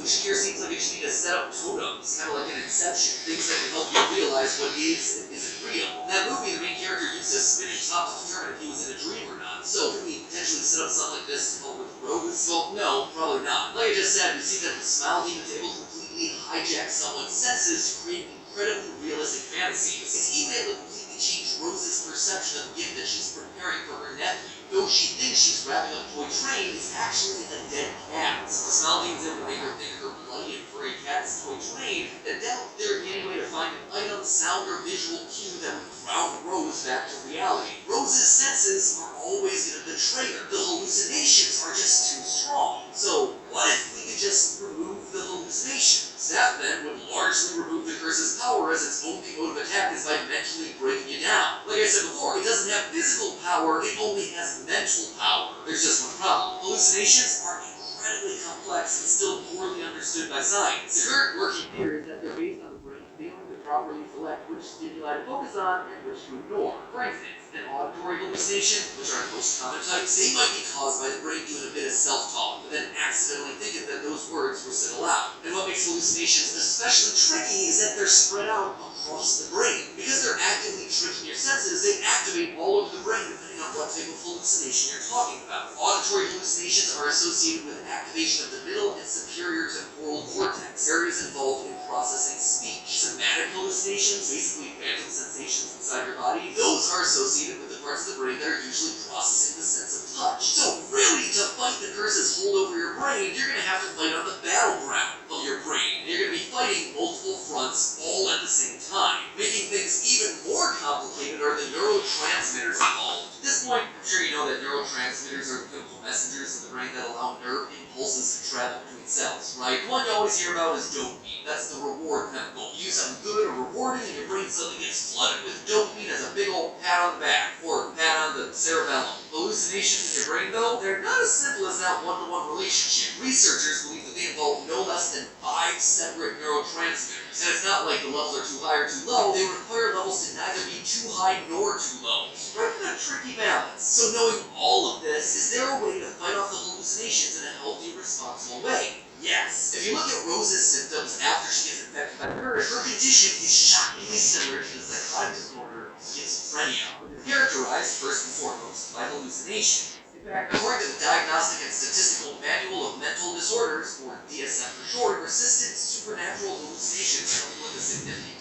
here seems like it should need to set up totems, kind of like an Inception. Things that can help you realize what is and isn't real. In that movie, the main character used a spinning top to determine if he was in a dream or not. So, could we potentially set up something like this to help with Rose? Well, no, probably not. Like I just said, we see that the Smile Demon is able to completely hijack someone's senses to create incredibly realistic fantasies. It's even able to completely change Rose's perception of the gift that she's preparing for her nephew. Though she thinks she's wrapping up a toy train, it's actually a dead cat. The Smile Demon's able to make her think her bloody and furry cat's toy train, and doubt there would be any way to find an item, sound, or visual cue that would ground Rose back to reality. Rose's senses are always going to betray her. The hallucinations are just too strong. So, what if we could just remove the hallucinations? That then would largely remove the curse's power, as its only mode of attack is by mentally breaking you down. Like I said before, it doesn't have physical power, it only has mental power. There's just one problem. Hallucinations are incredibly complex and still poorly understood by science. The current working theory is that they're based on the brain being able to properly select which stimuli to focus on and which to ignore. For instance, an auditory hallucination, which are the most common types, they might be caused by the brain doing a bit of self-talk, but then accidentally thinking that those words were said aloud. And what makes hallucinations especially tricky is that they're spread out across the brain. Because they're actively tricking your senses, they activate all over the brain depending on what type of hallucination you're talking about. Auditory hallucinations are associated with activation of the middle and superior temporal cortex, areas involved in processing speech. Somatic hallucinations, basically phantom sensations inside your body, those are associated with the parts of the brain that are usually processing the sense of touch. So really, to fight the curse's hold over your brain, you're going to have to fight on the battleground of your brain. You're going to be fighting multiple fronts all at the same time. Making things even more complicated are the neurotransmitters involved. At this point, I'm sure you know that neurotransmitters are chemical messengers in the brain that allow nerve impulses to travel between cells, right? The one you always hear about is dopamine. That's the reward chemical. You do something good or rewarding and your brain suddenly gets flooded with dopamine as a big old pat on the back, or pat on the cerebellum. Hallucinations in your brain, though, they're not as simple as that one-to-one relationship. Researchers believe that they involve no less than 5 separate neurotransmitters. And it's not like the levels are too high or too low, they require levels to neither be too high nor too low. Striking a tricky balance. So knowing all of this, is there a way to fight off the hallucinations in a healthy, responsible way? Yes. If you look at Rose's symptoms after she gets infected by the curse, her condition is shockingly similar to the psychotic disorder schizophrenia, which is characterized first and foremost by hallucination. In fact, according to the Diagnostic and Statistical Manual of Mental Disorders, or DSM for short, persistent supernatural hallucinations are one of the significant